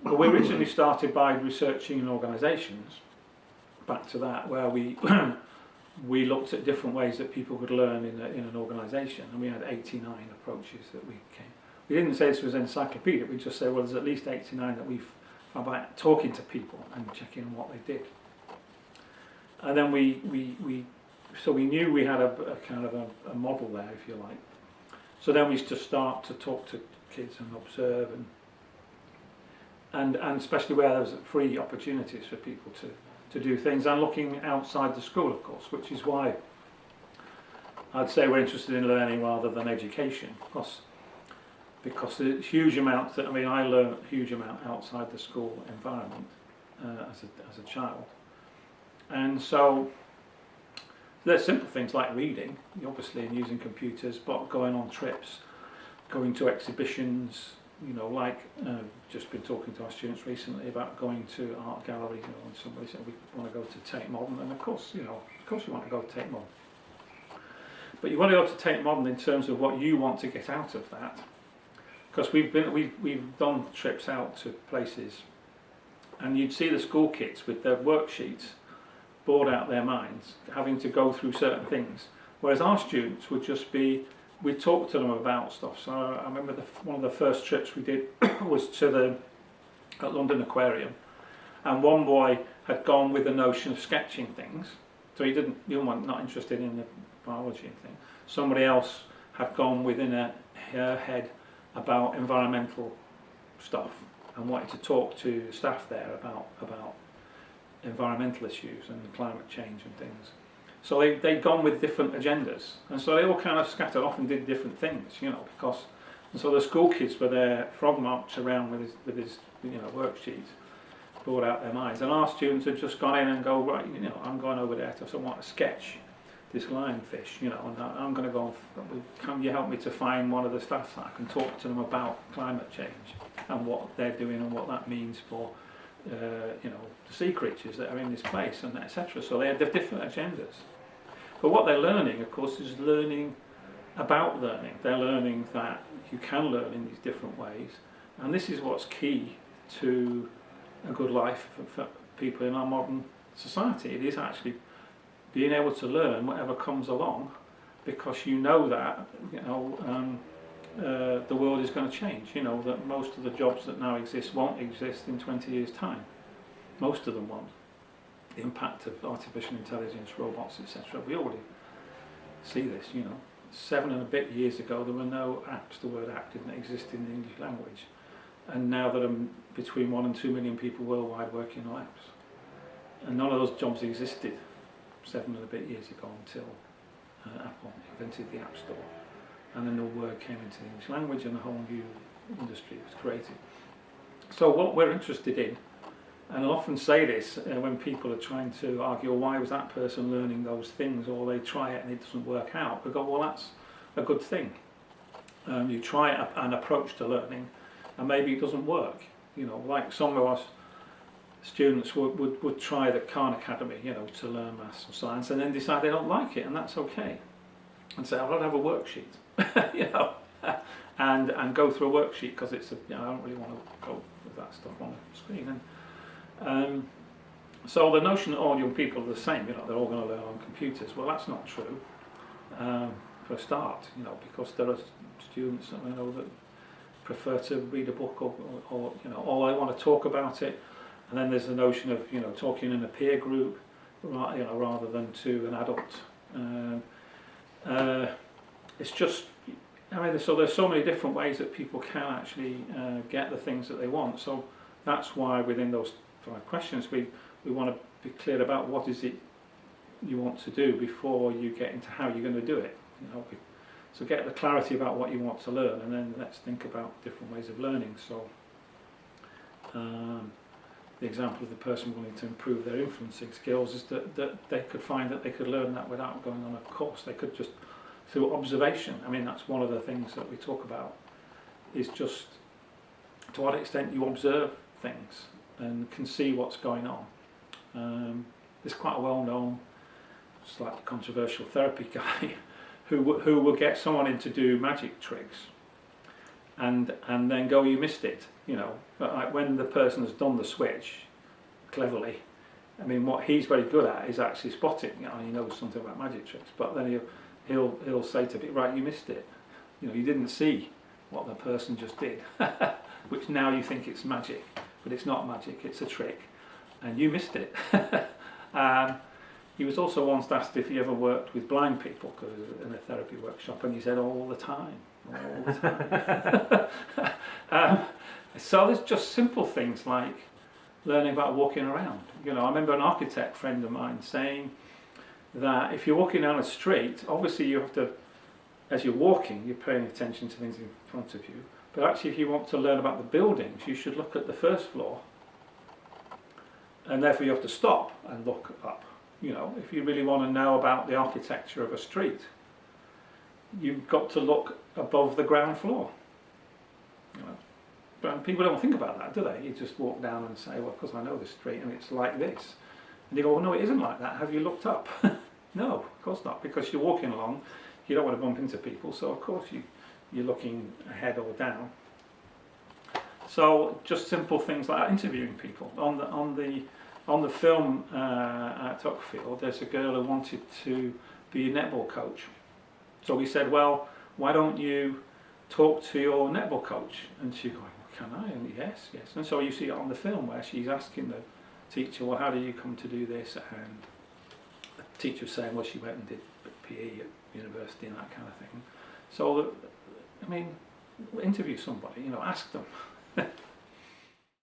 Well, we originally started by researching in organisations, back to that, where we we looked at different ways that people could learn in an organisation, and we had 89 approaches that we came. We didn't say this was encyclopedic, we just said, well, there's at least 89 that we've found by talking to people and checking what they did. And then we knew we had a kind of a model there, if you like. So then we used to start to talk to kids and observe, and especially where there was free opportunities for people to do things, and looking outside the school, of course, which is why I'd say we're interested in learning rather than education, because the huge amount that, I mean, I learned a huge amount outside the school environment as a child. And so there's simple things like reading, obviously, and using computers, but going on trips, going to exhibitions, you know, like just been talking to our students recently about going to art gallery, you know, and somebody said we want to go to Tate Modern, and of course you want to go to Tate Modern. But you want to go to Tate Modern in terms of what you want to get out of that, because we've done trips out to places, and you'd see the school kids with their worksheets bored out their minds, having to go through certain things, whereas our students would just be, we'd talk to them about stuff. So I remember one of the first trips we did was at London Aquarium, and one boy had gone with the notion of sketching things, so he was not interested in the biology and things. Somebody else had gone within her head about environmental stuff and wanted to talk to staff there about environmental issues and climate change and things. So they'd gone with different agendas, and so they all kind of scattered off and did different things, you know, and so the school kids were there, frog marched around with his you know, worksheets, bored out their minds, and our students had just gone in and go, right, you know, I'm going over there to want to sketch this lionfish, you know, and I'm going to go, can you help me to find one of the staff so I can talk to them about climate change and what they're doing and what that means for you know, the sea creatures that are in this place, and etc. So they had different agendas. But what they're learning, of course, is learning about learning. They're learning that you can learn in these different ways, and this is what's key to a good life for people in our modern society. It is actually being able to learn whatever comes along, because you know that, you know, the world is going to change. You know that most of the jobs that now exist won't exist in 20 years' time. Most of them won't. The impact of artificial intelligence, robots, etc. We already see this, you know. 7 and a bit years ago there were no apps. The word app didn't exist in the English language. And now there are between 1 and 2 million people worldwide working on apps. And none of those jobs existed 7 and a bit years ago until Apple invented the App Store. And then the word came into the English language and a whole new industry was created. So what we're interested in, and I'll often say this when people are trying to argue, well, why was that person learning those things, or they try it and it doesn't work out, we go, well, that's a good thing. You try an approach to learning and maybe it doesn't work. You know, like some of us students would try the Khan Academy, you know, to learn maths or science, and then decide they don't like it, and that's okay. And say, I don't have a worksheet. You know, and go through a worksheet, because it's you know, I don't really want to go with that stuff on the screen. And so the notion that all young people are the same, you know, they're all going to learn on computers. Well, that's not true. For a start, you know, because there are students that I know that prefer to read a book or you know, or they want to talk about it. And then there's the notion of, you know, talking in a peer group, you know, rather than to an adult. It's just, I mean, so there's so many different ways that people can actually get the things that they want. So that's why within those 5 questions we want to be clear about what is it you want to do before you get into how you're going to do it. You know, so get the clarity about what you want to learn, and then let's think about different ways of learning. So the example of the person wanting to improve their influencing skills is that they could find that they could learn that without going on a course. They could just, through observation. I mean, that's one of the things that we talk about, is just to what extent you observe things and can see what's going on. There's quite a well-known, slightly controversial therapy guy who will get someone in to do magic tricks, and then go, you missed it, you know. But like when the person has done the switch cleverly, I mean, what he's very good at is actually spotting, you know, he knows something about magic tricks, but then he'll say to me, right, you missed it, you know, you didn't see what the person just did, which now you think it's magic, but it's not magic, it's a trick, and you missed it. He was also once asked if he ever worked with blind people, because in a therapy workshop, and he said all the time, all the time. So there's just simple things like learning about walking around. You know, I remember an architect friend of mine saying that if you're walking down a street, obviously you have to, as you're walking, you're paying attention to things in front of you, but actually if you want to learn about the buildings, you should look at the first floor, and therefore you have to stop and look up. You know, if you really want to know about the architecture of a street, you've got to look above the ground floor. You know, but people don't think about that, do they? You just walk down and say, well, because I know the street and it's like this. And they go, well, no, it isn't like that. Have you looked up? No, of course not, because you're walking along, you don't want to bump into people, so of course you're looking ahead or down. So just simple things like interviewing people. On the film at Tuckfield, there's a girl who wanted to be a netball coach. So we said, well, why don't you talk to your netball coach? And she going, can I? And yes. And so you see it on the film where she's asking the teacher, well, how did you come to do this? And the teacher's saying, well, she went and did PE at university and that kind of thing. So, I mean, interview somebody, you know, ask them.